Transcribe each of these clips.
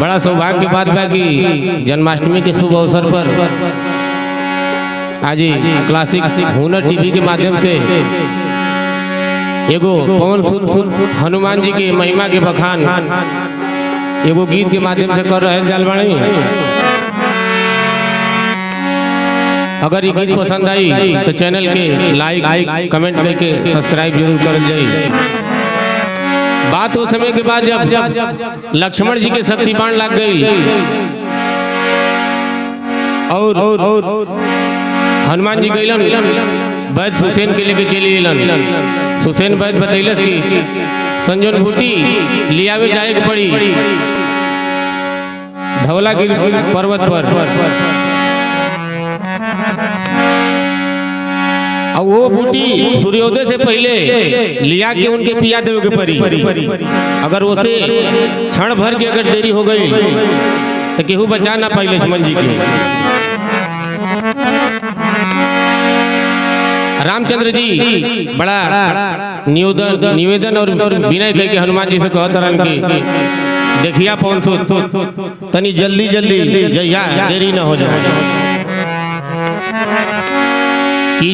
बड़ा सौभाग्य की बात बा कि जन्माष्टमी के शुभ अवसर पर आज क्लासिक हुनर टीवी के माध्यम से एगो पवन सुत हनुमान जी के महिमा के बखान एगो गीत के माध्यम से कर रहे जाल बाणी। अगर ये गीत पसंद आई तो चैनल के लाइक कमेंट करके सब्सक्राइब जरूर कर जाइए। बात उस समय के बाद जब लक्ष्मण जी के शक्ति बाण लग गई और हनुमान जी गईलन वैद्य सुसेन के लेके चली अलन। सुसेन वैद्य बतैलस कि संजन बूटी लियावे जाए के पड़ी धवलागिरी पर्वत पर, और वो बूटी सूर्योदय से पहले लिया के उनके पिया देवे के परी। अगर उसे क्षण भर की अगर देरी हो गई तो केहू बचा ना पाई लक्ष्मण जी के। रामचंद्र जी बड़ा निवेदन और विनय करके हनुमान जी से कहत रहन कि देखिया पवन सुत तनी जल्दी जइया, देरी ना हो जाए कि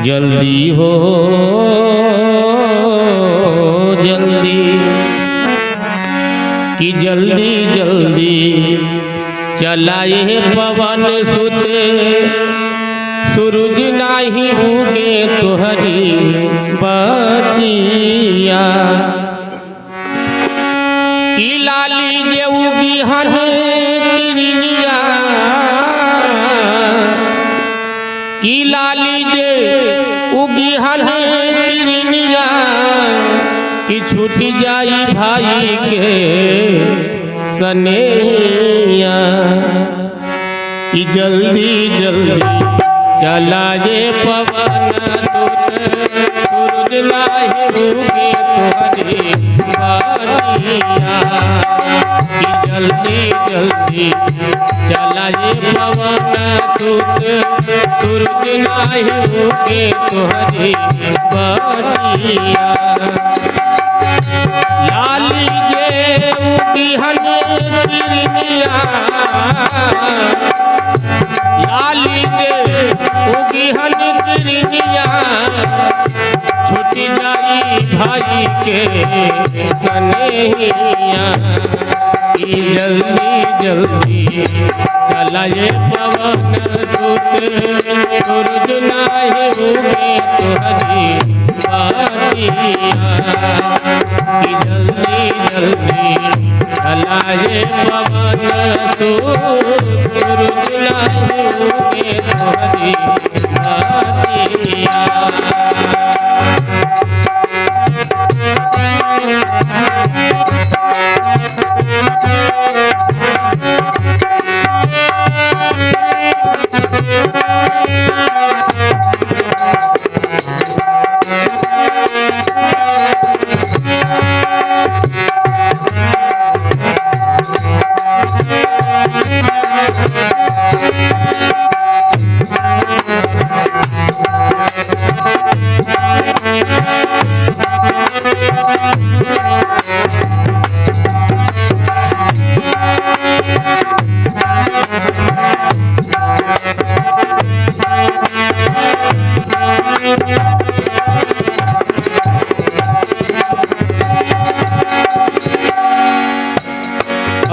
जल्दी हो कि जल्दी चलाए पवन सुत सूरज नाही उगे तोहरी बटिया की लाली जे उगी हन किरनिया की लाली जे उगी हन किरनिया कि छूट जाई भाई के सनेया कि जल्दी चला जे पवन दूत सूरज नाही उगे तोहरी बटिया कि जल्दी चला जे पवन दूत सूरज नाही उगे तोहरी बटिया लाली जे उगी हन किरनिया लाली जे उगी हन किरनिया छूट जाई भाई के सनेहिया कि जल्दी चला ये पवन सुत सूरज नाही उगे तोहरी बटिया कि जल्दी चला ये पवन सुत सूरज नाही उगे तोहरी बटिया।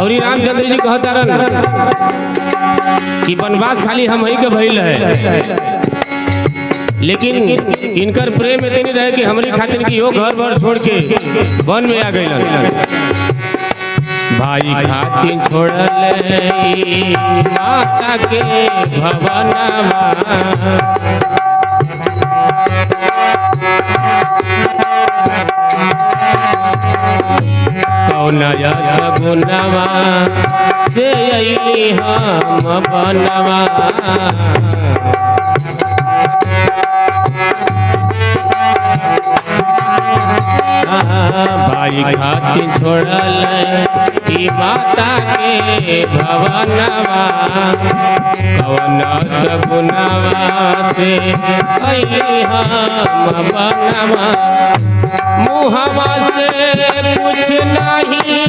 और रामचंद्र जी कहता रहन कि वनवास खाली हम ही के भइल है, लेकिन इनकर प्रेम इतनी रहे कि हमरी खातिर की यो घर भर छोड़ के वन में आ गइलन। भाई खातिर छोड़ले माता के भवनवा कौनया सगुनवा से अइली हम बनवा भाई खातिर छोड़ल की माता के भवनवा कौन सगुनवा से अइली हम बनवा मुँह मुहावा से कुछ नहीं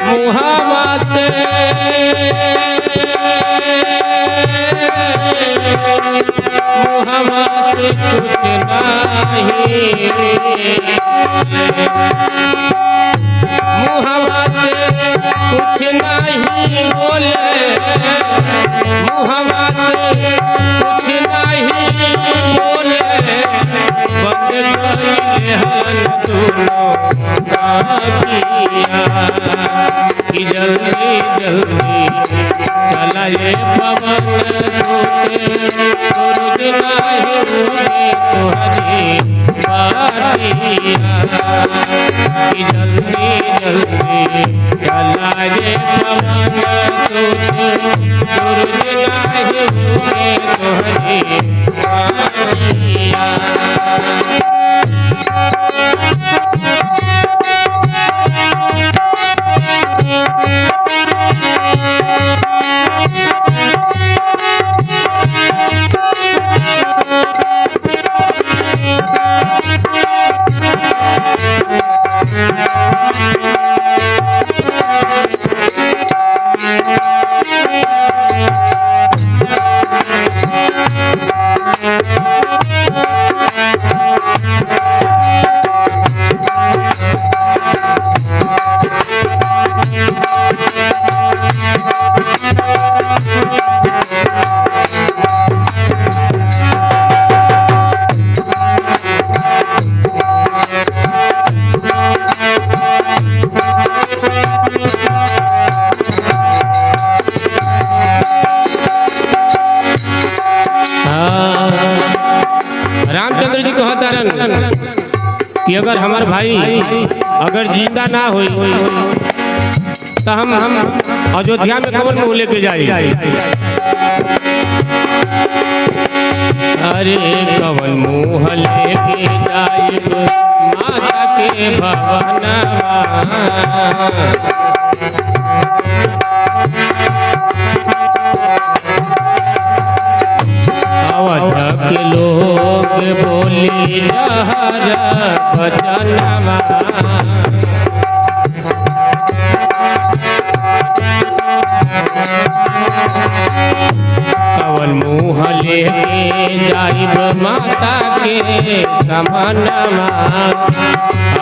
मुहावा से मुहावा से कुछ नहीं मुहावा से कुछ नहीं बोले मुहावा से कुछ नहीं बोले बंद करिए हलन दोनों काकिया कि जल्दी जल्दी चला ये पवन सोते सूरज नाही उगे तोहरी बाटिया कि जल्दी जल्दी चला ये पवन सोते सूरज नाही उगे तोहरी बाटिया रामचंद्र जी कहतारन कि अगर हमार भाई अगर जिंदा ना होई तो हम अयोध्या में कौन मुँह लेके जाए अरे कवन मुँह लेके जाए माता के भवनवा अवध के लोग बोली जहर बचनवा कवन मुँह लेके जाइब माता के समनवा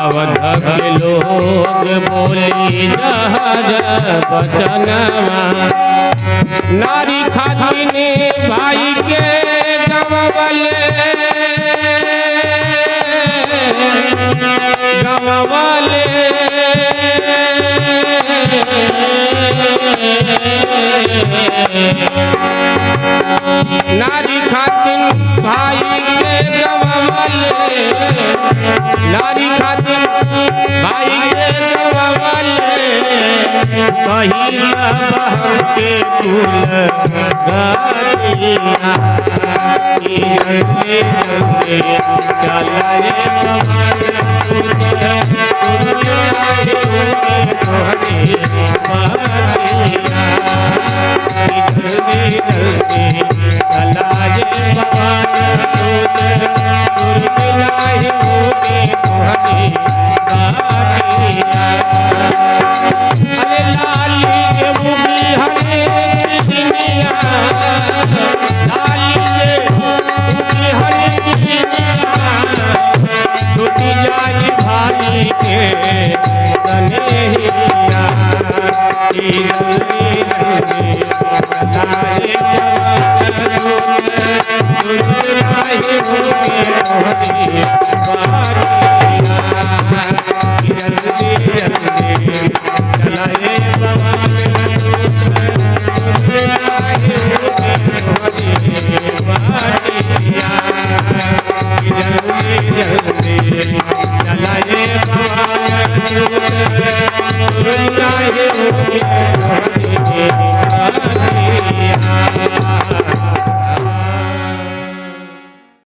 अवध के लोग बोली जहर बचनवा नारी खातिन भाई के गंवले नारी खातिन भाई के गंवले नारी खातिन भाई के गंवले पहिला बहन के कुल गातिया जल्दी जल्दी चला ये पवन सूते सूरज नाही उगे तोहरी बाटिया जल्दी जल्दी चला ये पवन सूते सूरज नाही उगे तोहरी बाटिया अरे लाली के मुगी हरे किनिया लाली के मुगी हरे किनिया छूटी जाई भाई के सनेहिया जल्दी जल्दी चलाए पवन सूरज नाही उगे तोहरी बाटिया जल्दी जल्दी चलाए पवन सूरज नाही उगे तोहरी बाटिया जल्दी जल्दी